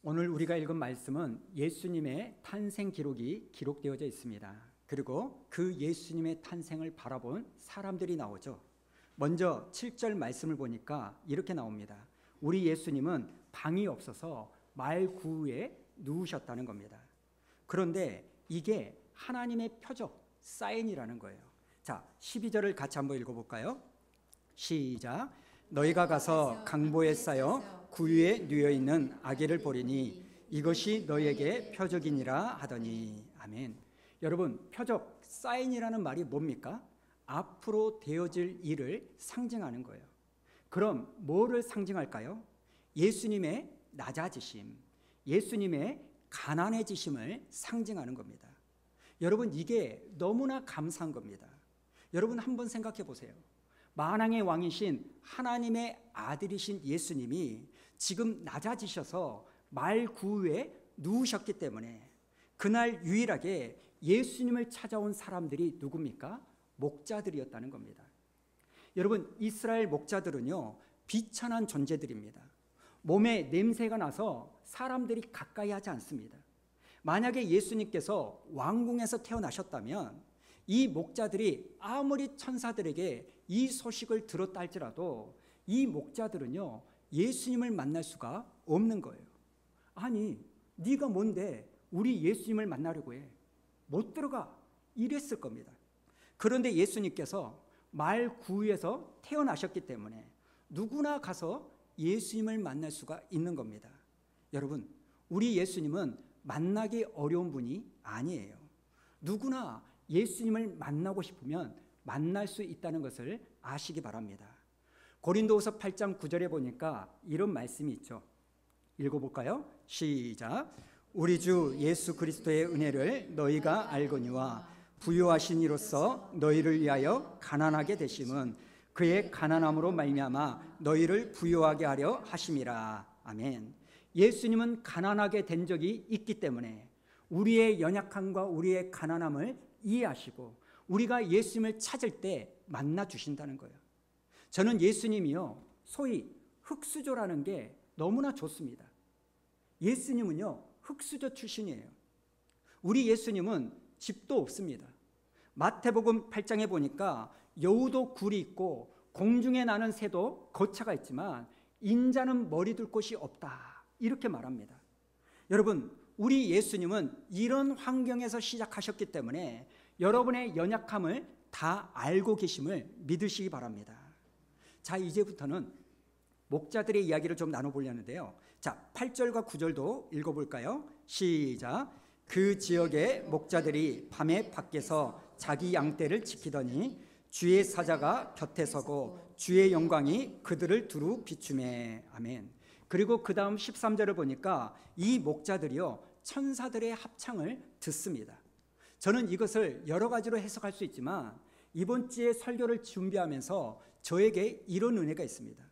오늘 우리가 읽은 말씀은 예수님의 탄생 기록이 기록되어져 있습니다. 그리고 그 예수님의 탄생을 바라본 사람들이 나오죠. 먼저 7절 말씀을 보니까 이렇게 나옵니다. 우리 예수님은 방이 없어서 말 구유에 누우셨다는 겁니다. 그런데 이게 하나님의 표적, 사인이라는 거예요. 자, 12절을 같이 한번 읽어볼까요? 시작. 너희가 가서 강보에 쌓여 구유에 누워있는 아기를 보리니 이것이 너희에게 표적이니라 하더니. 아멘. 여러분, 표적, 사인이라는 말이 뭡니까? 앞으로 되어질 일을 상징하는 거예요. 그럼 뭐를 상징할까요? 예수님의 낮아지심, 예수님의 가난해지심을 상징하는 겁니다. 여러분, 이게 너무나 감사한 겁니다. 여러분, 한번 생각해 보세요. 만왕의 왕이신 하나님의 아들이신 예수님이 지금 낮아지셔서 말 구유에 누우셨기 때문에 그날 유일하게 예수님을 찾아온 사람들이 누굽니까? 목자들이었다는 겁니다. 여러분, 이스라엘 목자들은요, 비천한 존재들입니다. 몸에 냄새가 나서 사람들이 가까이 하지 않습니다. 만약에 예수님께서 왕궁에서 태어나셨다면 이 목자들이 아무리 천사들에게 이 소식을 들었다 할지라도 이 목자들은요, 예수님을 만날 수가 없는 거예요. 아니, 네가 뭔데 우리 예수님을 만나려고 해? 못 들어가. 이랬을 겁니다. 그런데 예수님께서 말 구유에서 태어나셨기 때문에 누구나 가서 예수님을 만날 수가 있는 겁니다. 여러분, 우리 예수님은 만나기 어려운 분이 아니에요. 누구나 예수님을 만나고 싶으면 만날 수 있다는 것을 아시기 바랍니다. 고린도후서 8장 9절에 보니까 이런 말씀이 있죠. 읽어볼까요? 시작. 우리 주 예수 그리스도의 은혜를 너희가 알거니와 부유하신 이로써 너희를 위하여 가난하게 되심은 그의 가난함으로 말미암아 너희를 부유하게 하려 하심이라. 아멘. 예수님은 가난하게 된 적이 있기 때문에 우리의 연약함과 우리의 가난함을 이해하시고 우리가 예수님을 찾을 때 만나 주신다는 거예요. 저는 예수님이요, 소위 흙수저라는 게 너무나 좋습니다. 예수님은요, 흙수저 출신이에요. 우리 예수님은 집도 없습니다. 마태복음 8장에 보니까 여우도 굴이 있고 공중에 나는 새도 거처가 있지만 인자는 머리 둘 곳이 없다, 이렇게 말합니다. 여러분, 우리 예수님은 이런 환경에서 시작하셨기 때문에 여러분의 연약함을 다 알고 계심을 믿으시기 바랍니다. 자, 이제부터는 목자들의 이야기를 좀 나눠보려는데요. 자, 8절과 9절도 읽어볼까요? 시작. 그 지역의 목자들이 밤에 밖에서 자기 양떼를 지키더니 주의 사자가 곁에 서고 주의 영광이 그들을 두루 비추매. 아멘. 그리고 그 다음 13절을 보니까 이 목자들이요, 천사들의 합창을 듣습니다. 저는 이것을 여러 가지로 해석할 수 있지만 이번 주에 설교를 준비하면서 저에게 이런 은혜가 있습니다.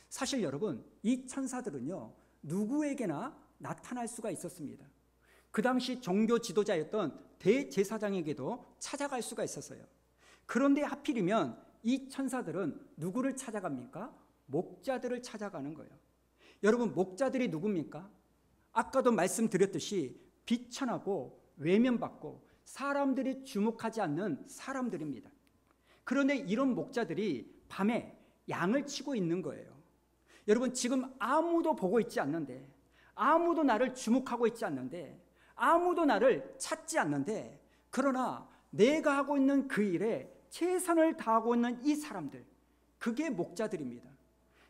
사실 여러분, 이 천사들은요, 누구에게나 나타날 수가 있었습니다. 그 당시 종교 지도자였던 대제사장에게도 찾아갈 수가 있었어요. 그런데 하필이면 이 천사들은 누구를 찾아갑니까? 목자들을 찾아가는 거예요. 여러분, 목자들이 누굽니까? 아까도 말씀드렸듯이 비천하고 외면받고 사람들이 주목하지 않는 사람들입니다. 그런데 이런 목자들이 밤에 양을 치고 있는 거예요. 여러분, 지금 아무도 보고 있지 않는데, 아무도 나를 주목하고 있지 않는데, 아무도 나를 찾지 않는데, 그러나 내가 하고 있는 그 일에 최선을 다하고 있는 이 사람들, 그게 목자들입니다.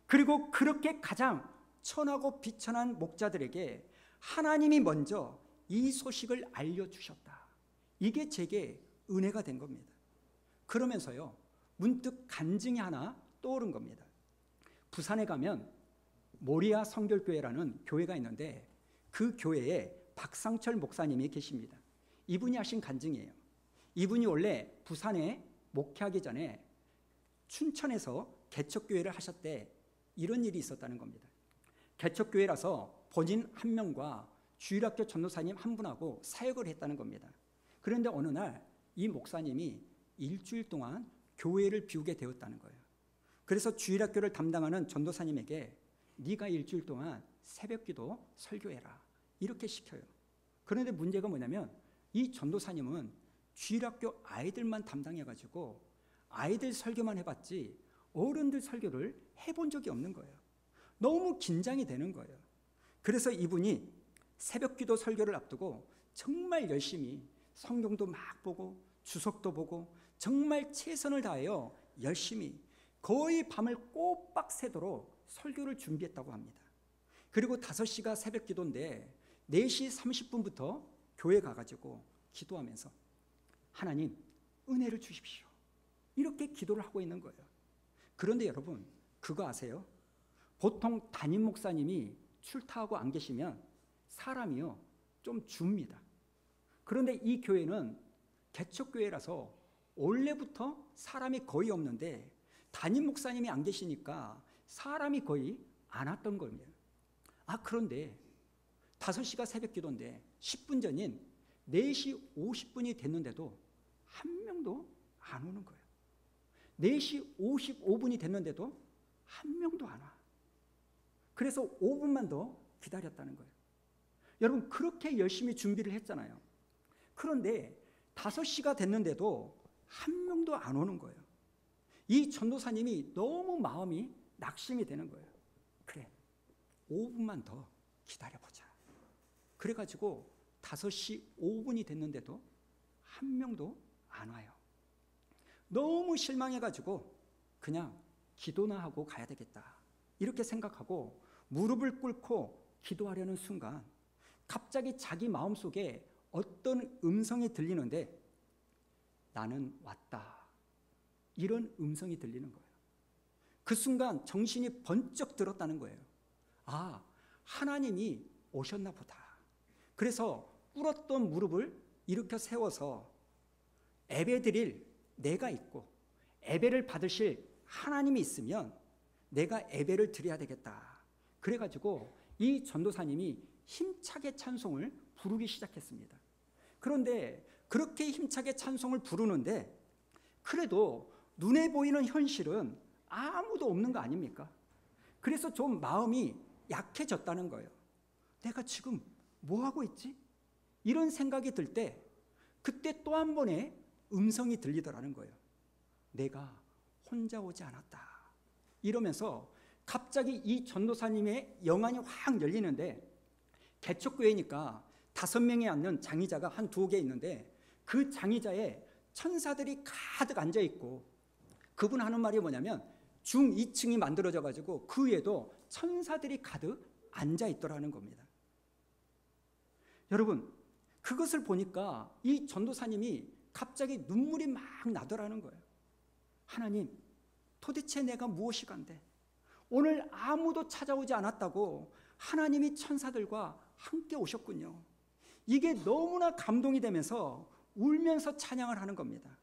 그리고 그렇게 가장 천하고 비천한 목자들에게 하나님이 먼저 이 소식을 알려주셨다. 이게 제게 은혜가 된 겁니다. 그러면서요, 문득 간증이 하나 떠오른 겁니다. 부산에 가면 모리아 성결교회라는 교회가 있는데 그 교회에 박상철 목사님이 계십니다. 이분이 하신 간증이에요. 이분이 원래 부산에 목회하기 전에 춘천에서 개척교회를 하셨대. 이런 일이 있었다는 겁니다. 개척교회라서 본인 한 명과 주일학교 전도사님 한 분하고 사역을 했다는 겁니다. 그런데 어느 날 이 목사님이 일주일 동안 교회를 비우게 되었다는 거예요. 그래서 주일학교를 담당하는 전도사님에게 네가 일주일 동안 새벽기도 설교해라, 이렇게 시켜요. 그런데 문제가 뭐냐면 이 전도사님은 주일학교 아이들만 담당해가지고 아이들 설교만 해봤지 어른들 설교를 해본 적이 없는 거예요. 너무 긴장이 되는 거예요. 그래서 이분이 새벽기도 설교를 앞두고 정말 열심히 성경도 막 보고 주석도 보고 정말 최선을 다하여 열심히 거의 밤을 꼬박 새도록 설교를 준비했다고 합니다. 그리고 5시가 새벽기도인데 4시 30분부터 교회 가가지고 기도하면서 하나님 은혜를 주십시오, 이렇게 기도를 하고 있는 거예요. 그런데 여러분 그거 아세요? 보통 담임 목사님이 출타하고 안 계시면 사람이요 좀 줍니다. 그런데 이 교회는 개척교회라서 원래부터 사람이 거의 없는데 담임 목사님이 안 계시니까 사람이 거의 안 왔던 겁니다. 그런데 5시가 새벽 기도인데 10분 전인 4시 50분이 됐는데도 한 명도 안 오는 거예요. 4시 55분이 됐는데도 한 명도 안 와. 그래서 5분만 더 기다렸다는 거예요. 여러분 그렇게 열심히 준비를 했잖아요. 그런데 5시가 됐는데도 한 명도 안 오는 거예요. 이 전도사님이 너무 마음이 낙심이 되는 거예요. 그래 5분만 더 기다려보자. 그래가지고 5시 5분이 됐는데도 한 명도 안 와요. 너무 실망해가지고 그냥 기도나 하고 가야 되겠다 이렇게 생각하고 무릎을 꿇고 기도하려는 순간 갑자기 자기 마음속에 어떤 음성이 들리는데 나는 왔다, 이런 음성이 들리는 거예요. 그 순간 정신이 번쩍 들었다는 거예요. 하나님이 오셨나 보다. 그래서 꿇었던 무릎을 일으켜 세워서 예배드릴 내가 있고 예배를 받으실 하나님이 있으면 내가 예배를 드려야 되겠다. 그래가지고 이 전도사님이 힘차게 찬송을 부르기 시작했습니다. 그런데 그렇게 힘차게 찬송을 부르는데 그래도 눈에 보이는 현실은 아무도 없는 거 아닙니까? 그래서 좀 마음이 약해졌다는 거예요. 내가 지금 뭐 하고 있지? 이런 생각이 들 때 그때 또 한 번의 음성이 들리더라는 거예요. 내가 혼자 오지 않았다. 이러면서 갑자기 이 전도사님의 영안이 확 열리는데 개척교회니까 5명이 앉는 장의자가 한 2개 있는데 그 장의자에 천사들이 가득 앉아 있고 그분 하는 말이 뭐냐면 중 2층이 만들어져 가지고 그 위에도 천사들이 가득 앉아 있더라는 겁니다. 여러분 그것을 보니까 이 전도사님이 갑자기 눈물이 막 나더라는 거예요. 하나님 도대체 내가 무엇이 간데 오늘 아무도 찾아오지 않았다고 하나님이 천사들과 함께 오셨군요. 이게 너무나 감동이 되면서 울면서 찬양을 하는 겁니다.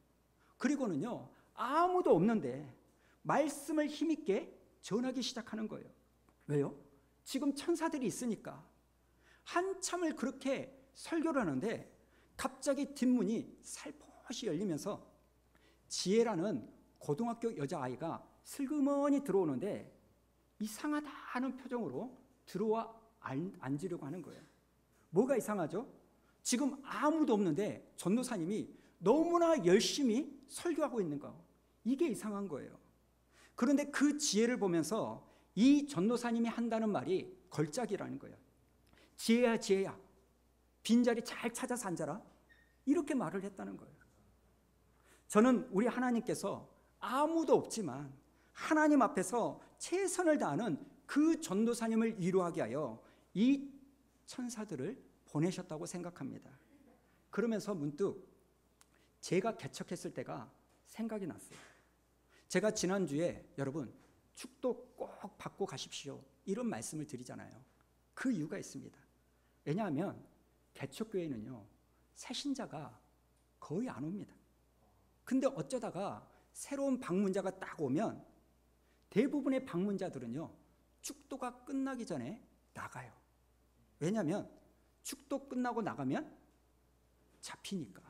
그리고는요 아무도 없는데 말씀을 힘있게 전하기 시작하는 거예요. 왜요? 지금 천사들이 있으니까. 한참을 그렇게 설교를 하는데 갑자기 뒷문이 살포시 열리면서 지혜라는 고등학교 여자아이가 슬그머니 들어오는데 이상하다는 표정으로 들어와 앉으려고 하는 거예요. 뭐가 이상하죠? 지금 아무도 없는데 전도사님이 너무나 열심히 설교하고 있는 거, 이게 이상한 거예요. 그런데 그 지혜를 보면서 이 전도사님이 한다는 말이 걸작이라는 거예요. 지혜야 지혜야 빈자리 잘 찾아서 앉아라, 이렇게 말을 했다는 거예요. 저는 우리 하나님께서 아무도 없지만 하나님 앞에서 최선을 다하는 그 전도사님을 위로하게 하여 이 천사들을 보내셨다고 생각합니다. 그러면서 문득 제가 개척했을 때가 생각이 났어요. 제가 지난주에 여러분 축도 꼭 받고 가십시오 이런 말씀을 드리잖아요. 그 이유가 있습니다. 왜냐하면 개척교회는요 새신자가 거의 안 옵니다. 근데 어쩌다가 새로운 방문자가 딱 오면 대부분의 방문자들은요 축도가 끝나기 전에 나가요. 왜냐하면 축도 끝나고 나가면 잡히니까,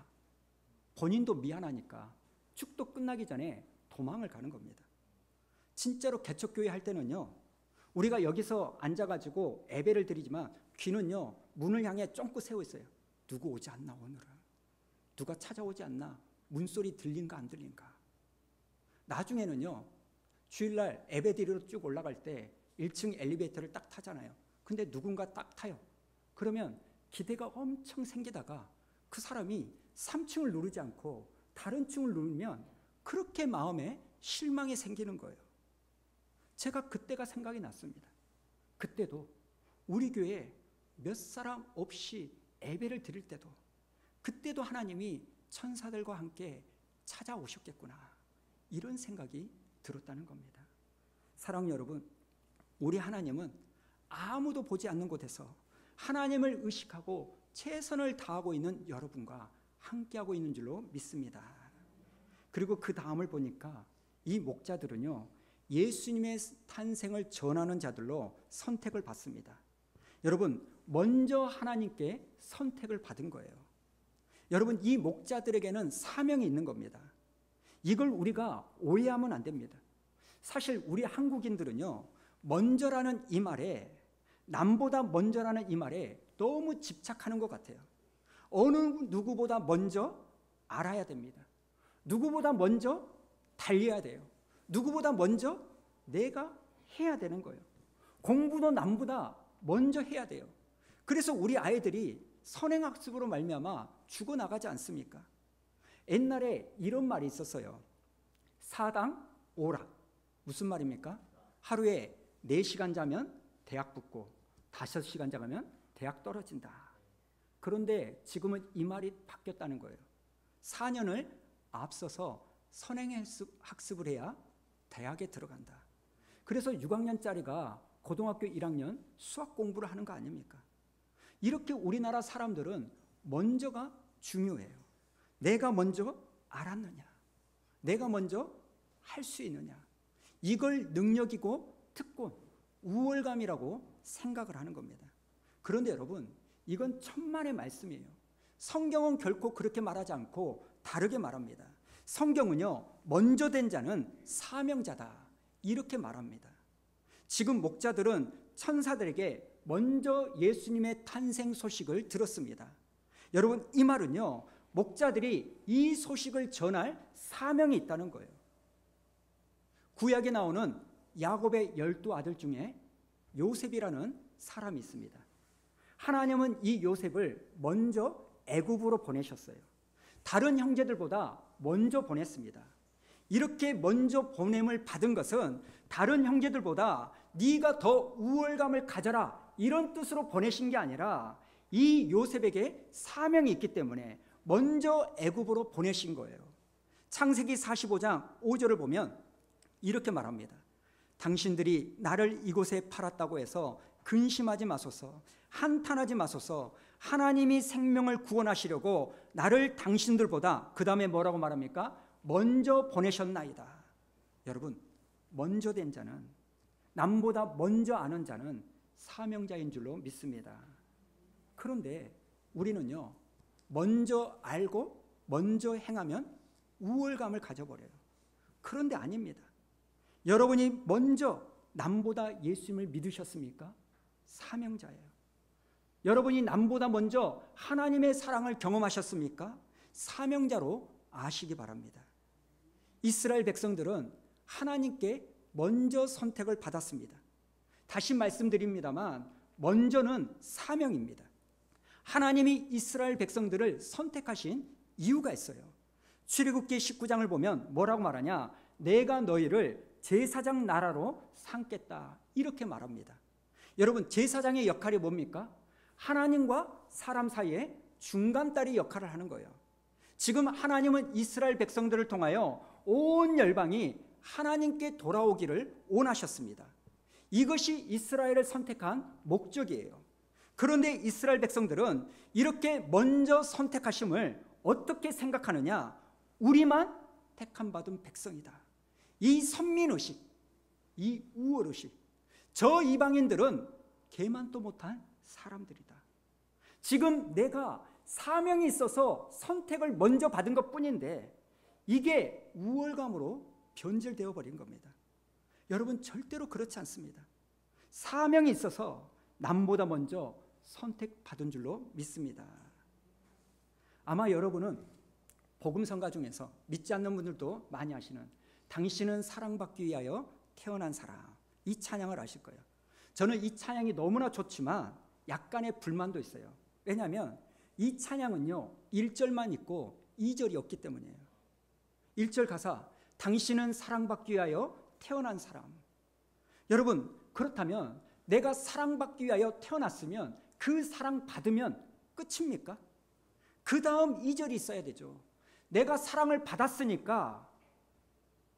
본인도 미안하니까 축도 끝나기 전에 도망을 가는 겁니다. 진짜로 개척교회 할 때는요 우리가 여기서 앉아가지고 예배를 드리지만 귀는요 문을 향해 쫑긋 세워 있어요. 누구 오지 않나 오늘은? 누가 찾아오지 않나? 문소리 들린가 안 들린가? 나중에는요 주일날 예배 드리러 쭉 올라갈 때 1층 엘리베이터를 딱 타잖아요. 근데 누군가 딱 타요. 그러면 기대가 엄청 생기다가 그 사람이 3층을 누르지 않고 다른 층을 누르면 그렇게 마음에 실망이 생기는 거예요. 제가 그때가 생각이 났습니다. 그때도 우리 교회에 몇 사람 없이 예배를 드릴 때도 그때도 하나님이 천사들과 함께 찾아오셨겠구나, 이런 생각이 들었다는 겁니다. 사랑하는 여러분, 우리 하나님은 아무도 보지 않는 곳에서 하나님을 의식하고 최선을 다하고 있는 여러분과 함께하고 있는 줄로 믿습니다. 그리고 그 다음을 보니까 이 목자들은요 예수님의 탄생을 전하는 자들로 선택을 받습니다. 여러분, 먼저 하나님께 선택을 받은 거예요. 여러분, 이 목자들에게는 사명이 있는 겁니다. 이걸 우리가 오해하면 안 됩니다. 사실 우리 한국인들은요 먼저라는 이 말에, 남보다 먼저라는 이 말에 너무 집착하는 것 같아요. 어느 누구보다 먼저 알아야 됩니다. 누구보다 먼저 달려야 돼요. 누구보다 먼저 내가 해야 되는 거예요. 공부도 남보다 먼저 해야 돼요. 그래서 우리 아이들이 선행학습으로 말미암아 죽어나가지 않습니까? 옛날에 이런 말이 있었어요. 사당 오락. 무슨 말입니까? 하루에 4시간 자면 대학 붙고 5시간 자면 대학 떨어진다. 그런데 지금은 이 말이 바뀌었다는 거예요. 4년을 앞서서 선행학습을 해야 대학에 들어간다. 그래서 6학년짜리가 고등학교 1학년 수학 공부를 하는 거 아닙니까? 이렇게 우리나라 사람들은 먼저가 중요해요. 내가 먼저 알았느냐, 내가 먼저 할 수 있느냐, 이걸 능력이고 특권, 우월감이라고 생각을 하는 겁니다. 그런데 여러분, 이건 천만의 말씀이에요. 성경은 결코 그렇게 말하지 않고 다르게 말합니다. 성경은요 먼저 된 자는 사명자다, 이렇게 말합니다. 지금 목자들은 천사들에게 먼저 예수님의 탄생 소식을 들었습니다. 여러분, 이 말은요 목자들이 이 소식을 전할 사명이 있다는 거예요. 구약에 나오는 야곱의 12아들 중에 요셉이라는 사람이 있습니다. 하나님은 이 요셉을 먼저 애굽으로 보내셨어요. 다른 형제들보다 먼저 보냈습니다. 이렇게 먼저 보냄을 받은 것은 다른 형제들보다 네가 더 우월감을 가져라, 이런 뜻으로 보내신 게 아니라 이 요셉에게 사명이 있기 때문에 먼저 애굽으로 보내신 거예요. 창세기 45장 5절을 보면 이렇게 말합니다. 당신들이 나를 이곳에 팔았다고 해서 근심하지 마소서, 한탄하지 마소서. 하나님이 생명을 구원하시려고 나를 당신들보다, 그 다음에 뭐라고 말합니까? 먼저 보내셨나이다. 여러분, 먼저 된 자는, 남보다 먼저 아는 자는 사명자인 줄로 믿습니다. 그런데 우리는요 먼저 알고 먼저 행하면 우월감을 가져버려요. 그런데 아닙니다. 여러분이 먼저 남보다 예수님을 믿으셨습니까? 사명자예요. 여러분이 남보다 먼저 하나님의 사랑을 경험하셨습니까? 사명자로 아시기 바랍니다. 이스라엘 백성들은 하나님께 먼저 선택을 받았습니다. 다시 말씀드립니다만 먼저는 사명입니다. 하나님이 이스라엘 백성들을 선택하신 이유가 있어요. 출애굽기 19장을 보면 뭐라고 말하냐? 내가 너희를 제사장 나라로 삼겠다, 이렇게 말합니다. 여러분, 제사장의 역할이 뭡니까? 하나님과 사람 사이에 중간다리 역할을 하는 거예요. 지금 하나님은 이스라엘 백성들을 통하여 온 열방이 하나님께 돌아오기를 원하셨습니다. 이것이 이스라엘을 선택한 목적이에요. 그런데 이스라엘 백성들은 이렇게 먼저 선택하심을 어떻게 생각하느냐? 우리만 택함 받은 백성이다. 이 선민의식, 이 우월의식, 저 이방인들은 개만도 못한 사람들이다. 지금 내가 사명이 있어서 선택을 먼저 받은 것 뿐인데 이게 우월감으로 변질되어 버린 겁니다. 여러분, 절대로 그렇지 않습니다. 사명이 있어서 남보다 먼저 선택받은 줄로 믿습니다. 아마 여러분은 복음성가 중에서 믿지 않는 분들도 많이 아시는 당신은 사랑받기 위하여 태어난 사람, 이 찬양을 아실 거예요. 저는 이 찬양이 너무나 좋지만 약간의 불만도 있어요. 왜냐하면 이 찬양은요 1절만 있고 2절이 없기 때문이에요. 1절 가사, 당신은 사랑받기 위하여 태어난 사람. 여러분, 그렇다면 내가 사랑받기 위하여 태어났으면 그 사랑 받으면 끝입니까? 그 다음 2절이 있어야 되죠. 내가 사랑을 받았으니까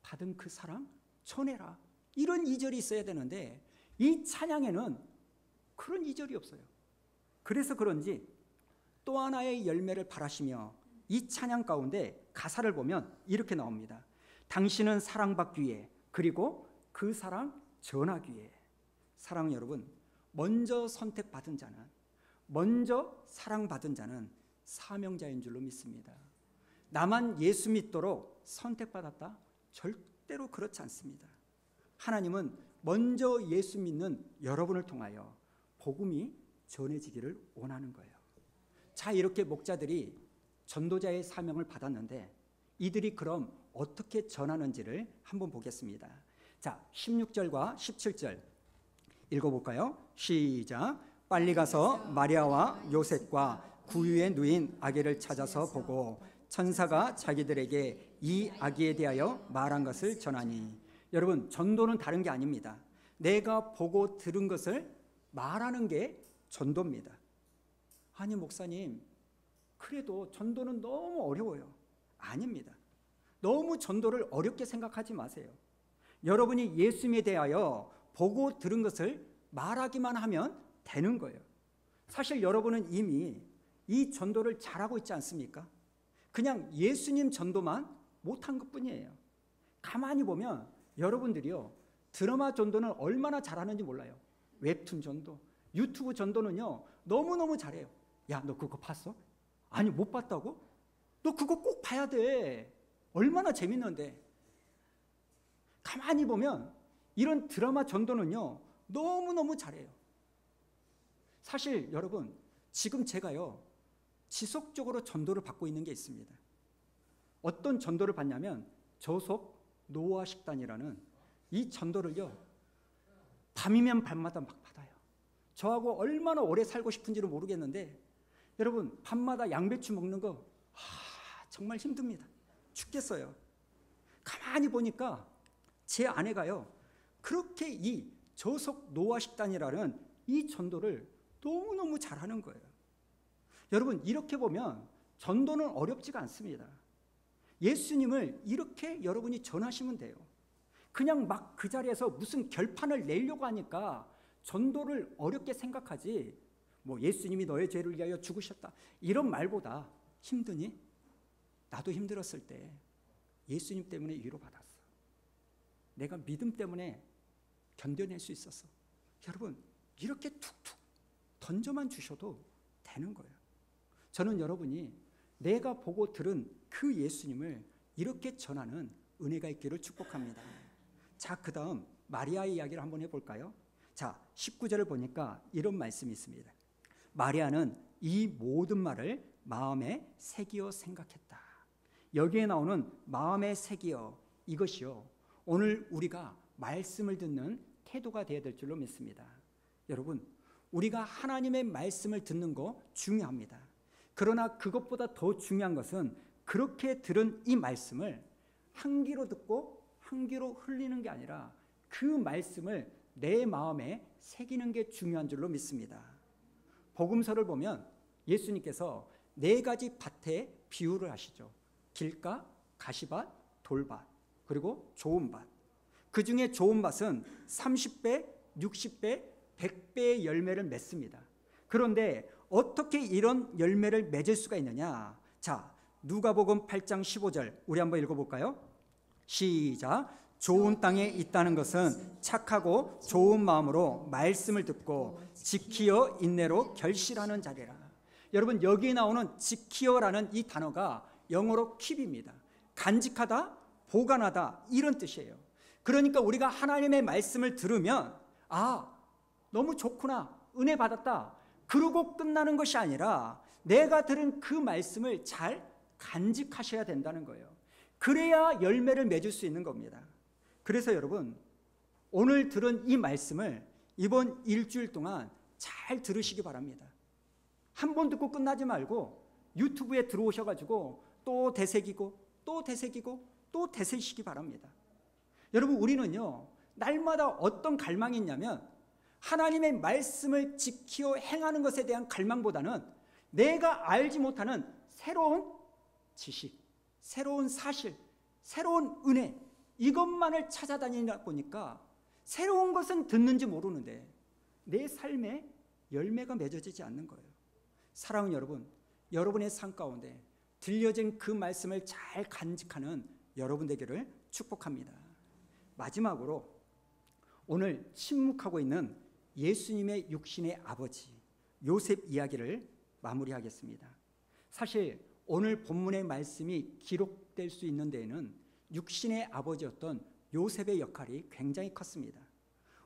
받은 그 사랑 전해라, 이런 2절이 있어야 되는데 이 찬양에는 그런 2절이 없어요. 그래서 그런지 또 하나의 열매를 바라시며 이 찬양 가운데 가사를 보면 이렇게 나옵니다. 당신은 사랑받기 위해, 그리고 그 사랑 전하기 위해. 사랑하는 여러분, 먼저 선택받은 자는, 먼저 사랑받은 자는 사명자인 줄로 믿습니다. 나만 예수 믿도록 선택받았다? 절대로 그렇지 않습니다. 하나님은 먼저 예수 믿는 여러분을 통하여 복음이 전해지기를 원하는 거예요. 자, 이렇게 목자들이 전도자의 사명을 받았는데 이들이 그럼 어떻게 전하는지를 한번 보겠습니다. 자, 16절과 17절 읽어볼까요? 시작. 빨리 가서 마리아와 요셉과 구유에 누인 아기를 찾아서 보고 천사가 자기들에게 이 아기에 대하여 말한 것을 전하니. 여러분, 전도는 다른 게 아닙니다. 내가 보고 들은 것을 말하는 게 전도입니다. 아니 목사님, 그래도 전도는 너무 어려워요. 아닙니다. 너무 전도를 어렵게 생각하지 마세요. 여러분이 예수님에 대하여 보고 들은 것을 말하기만 하면 되는 거예요. 사실 여러분은 이미 이 전도를 잘하고 있지 않습니까? 그냥 예수님 전도만 못한 것뿐이에요. 가만히 보면 여러분들이요, 드라마 전도는 얼마나 잘하는지 몰라요. 웹툰 전도, 유튜브 전도는요 너무너무 잘해요. 야, 너 그거 봤어? 아니, 못 봤다고? 너 그거 꼭 봐야 돼. 얼마나 재밌는데. 가만히 보면 이런 드라마 전도는요 너무너무 잘해요. 사실 여러분, 지금 제가요 지속적으로 전도를 받고 있는 게 있습니다. 어떤 전도를 받냐면 저속 노화 식단이라는 이 전도를요 밤이면 밤마다 막 받아요. 저하고 얼마나 오래 살고 싶은지는 모르겠는데 여러분, 밤마다 양배추 먹는 거 정말 힘듭니다. 죽겠어요. 가만히 보니까 제 아내가요 그렇게 이 저속 노화 식단이라는 이 전도를 너무너무 잘하는 거예요. 여러분, 이렇게 보면 전도는 어렵지가 않습니다. 예수님을 이렇게 여러분이 전하시면 돼요. 그냥 막 그 자리에서 무슨 결판을 내려고 하니까 전도를 어렵게 생각하지, 뭐 예수님이 너의 죄를 위하여 죽으셨다 이런 말보다 힘드니? 나도 힘들었을 때 예수님 때문에 위로받았어. 내가 믿음 때문에 견뎌낼 수 있었어. 여러분, 이렇게 툭툭 던져만 주셔도 되는 거예요. 저는 여러분이 내가 보고 들은 그 예수님을 이렇게 전하는 은혜가 있기를 축복합니다. 자, 그 다음 마리아의 이야기를 한번 해볼까요? 자, 19절을 보니까 이런 말씀이 있습니다. 마리아는 이 모든 말을 마음에 새기어 생각했다. 여기에 나오는 마음에 새기어, 이것이요 오늘 우리가 말씀을 듣는 태도가 되어야 될 줄로 믿습니다. 여러분, 우리가 하나님의 말씀을 듣는 거 중요합니다. 그러나 그것보다 더 중요한 것은 그렇게 들은 이 말씀을 한 귀로 듣고 한 귀로 흘리는 게 아니라 그 말씀을 내 마음에 새기는 게 중요한 줄로 믿습니다. 복음서를 보면 예수님께서 4가지 밭의 비유를 하시죠. 길가, 가시밭, 돌밭, 그리고 좋은 밭. 그 중에 좋은 밭은 30배, 60배, 100배의 열매를 맺습니다. 그런데 어떻게 이런 열매를 맺을 수가 있느냐? 자, 누가복음 8장 15절 우리 한번 읽어볼까요? 시작. 좋은 땅에 있다는 것은 착하고 좋은 마음으로 말씀을 듣고 지키어 인내로 결실하는 자리라. 여러분, 여기에 나오는 지키어라는 이 단어가 영어로 keep입니다. 간직하다, 보관하다 이런 뜻이에요. 그러니까 우리가 하나님의 말씀을 들으면 너무 좋구나, 은혜 받았다, 그러고 끝나는 것이 아니라 내가 들은 그 말씀을 잘 간직하셔야 된다는 거예요. 그래야 열매를 맺을 수 있는 겁니다. 그래서 여러분, 오늘 들은 이 말씀을 이번 일주일 동안 잘 들으시기 바랍니다. 한 번 듣고 끝나지 말고 유튜브에 들어오셔가지고 또 되새기고 또 되새기고 또 되새시기 바랍니다. 여러분, 우리는요, 날마다 어떤 갈망이 있냐면 하나님의 말씀을 지키어 행하는 것에 대한 갈망보다는 내가 알지 못하는 새로운 지식, 새로운 사실, 새로운 은혜, 이것만을 찾아다니다 보니까 새로운 것은 듣는지 모르는데 내 삶에 열매가 맺어지지 않는 거예요. 사랑하는 여러분, 여러분의 삶 가운데 들려진 그 말씀을 잘 간직하는 여러분 되기를 축복합니다. 마지막으로 오늘 침묵하고 있는 예수님의 육신의 아버지 요셉 이야기를 마무리하겠습니다. 사실 오늘 본문의 말씀이 기록될 수 있는 데에는 육신의 아버지였던 요셉의 역할이 굉장히 컸습니다.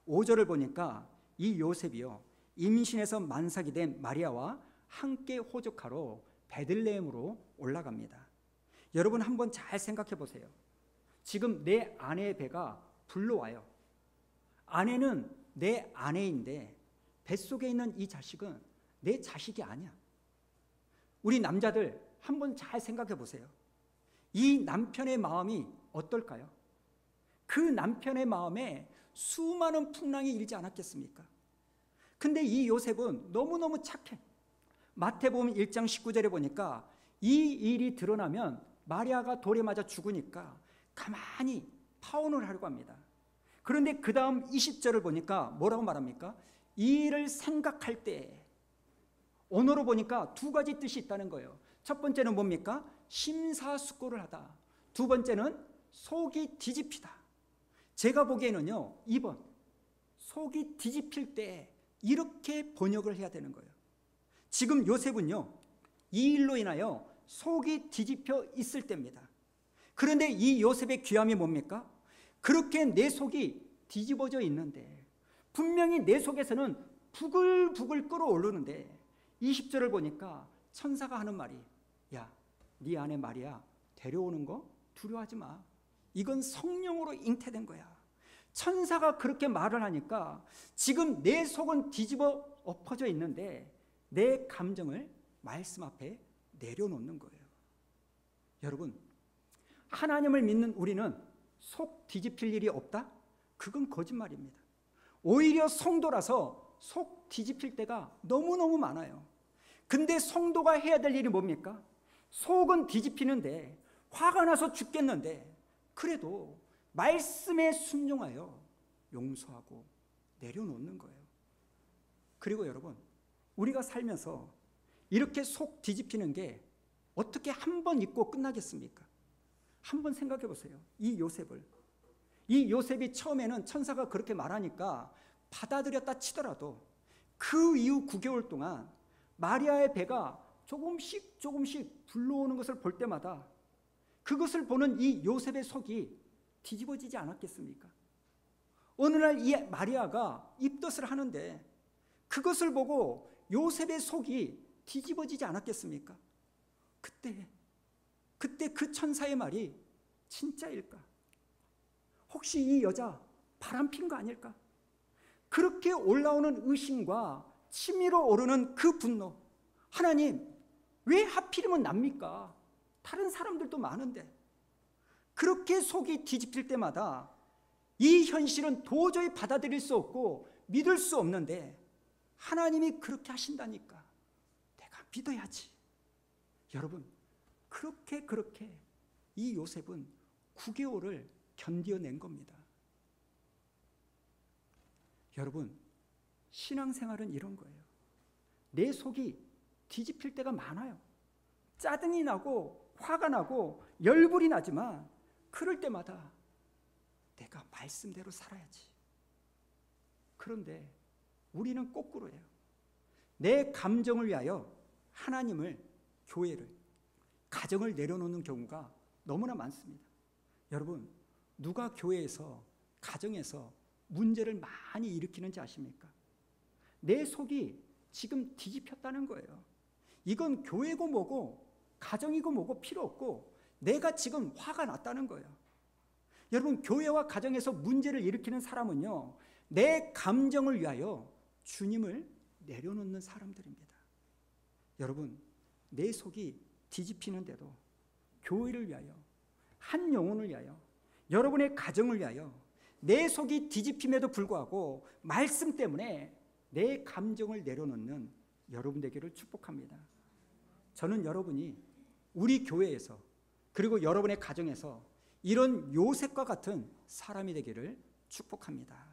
5절을 보니까 이 요셉이요, 임신해서 만삭이 된 마리아와 함께 호적하러 베들레헴으로 올라갑니다. 여러분, 한번 잘 생각해 보세요. 지금 내 아내의 배가 불러와요. 아내는 내 아내인데 뱃속에 있는 이 자식은 내 자식이 아니야. 우리 남자들 한번 잘 생각해 보세요. 이 남편의 마음이 어떨까요? 그 남편의 마음에 수많은 풍랑이 일지 않았겠습니까? 근데 이 요셉은 너무너무 착해. 마태복음 1장 19절에 보니까 이 일이 드러나면 마리아가 돌에 맞아 죽으니까 가만히 파혼을 하려고 합니다. 그런데 그 다음 20절을 보니까 뭐라고 말합니까? 이 일을 생각할 때, 언어로 보니까 두 가지 뜻이 있다는 거예요. 첫 번째는 뭡니까? 심사숙고를 하다. 두 번째는 속이 뒤집히다. 제가 보기에는요, 2번, 속이 뒤집힐 때 이렇게 번역을 해야 되는 거예요. 지금 요셉은요, 이 일로 인하여 속이 뒤집혀 있을 때입니다. 그런데 이 요셉의 귀함이 뭡니까? 그렇게 내 속이 뒤집어져 있는데, 분명히 내 속에서는 부글부글 끓어오르는데 20절을 보니까 천사가 하는 말이, 야, 네 아내 마리아 데려오는 거 두려워하지 마. 이건 성령으로 잉태된 거야. 천사가 그렇게 말을 하니까 지금 내 속은 뒤집어 엎어져 있는데 내 감정을 말씀 앞에 내려놓는 거예요. 여러분, 하나님을 믿는 우리는 속 뒤집힐 일이 없다? 그건 거짓말입니다. 오히려 성도라서 속 뒤집힐 때가 너무너무 많아요. 근데 성도가 해야 될 일이 뭡니까? 속은 뒤집히는데, 화가 나서 죽겠는데, 그래도 말씀에 순종하여 용서하고 내려놓는 거예요. 그리고 여러분, 우리가 살면서 이렇게 속 뒤집히는 게 어떻게 한 번 잊고 끝나겠습니까? 한번 생각해 보세요. 이 요셉이 처음에는 천사가 그렇게 말하니까 받아들였다 치더라도 그 이후 9개월 동안 마리아의 배가 조금씩 불러오는 것을 볼 때마다 그것을 보는 이 요셉의 속이 뒤집어지지 않았겠습니까? 어느 날 이 마리아가 입덧을 하는데 그것을 보고 요셉의 속이 뒤집어지지 않았겠습니까? 그때 그 천사의 말이 진짜일까? 혹시 이 여자 바람핀 거 아닐까? 그렇게 올라오는 의심과 치밀어 오르는 그 분노, 하나님, 왜 하필이면 납니까? 다른 사람들도 많은데. 그렇게 속이 뒤집힐 때마다 이 현실은 도저히 받아들일 수 없고 믿을 수 없는데 하나님이 그렇게 하신다니까 내가 믿어야지. 여러분, 그렇게 이 요셉은 9개월을 견뎌낸 겁니다. 여러분, 신앙생활은 이런 거예요. 내 속이 뒤집힐 때가 많아요. 짜증이 나고 화가 나고 열불이 나지만 그럴 때마다 내가 말씀대로 살아야지. 그런데 우리는 거꾸로예요. 내 감정을 위하여 하나님을, 교회를, 가정을 내려놓는 경우가 너무나 많습니다. 여러분, 누가 교회에서, 가정에서 문제를 많이 일으키는지 아십니까? 내 속이 지금 뒤집혔다는 거예요. 이건 교회고 뭐고 가정이고 뭐고 필요 없고 내가 지금 화가 났다는 거예요. 여러분, 교회와 가정에서 문제를 일으키는 사람은요, 내 감정을 위하여 주님을 내려놓는 사람들입니다. 여러분, 내 속이 뒤집히는데도 교회를 위하여, 한 영혼을 위하여, 여러분의 가정을 위하여 내 속이 뒤집힘에도 불구하고 말씀 때문에 내 감정을 내려놓는 여러분 되기를 축복합니다. 저는 여러분이 우리 교회에서 그리고 여러분의 가정에서 이런 요셉과 같은 사람이 되기를 축복합니다.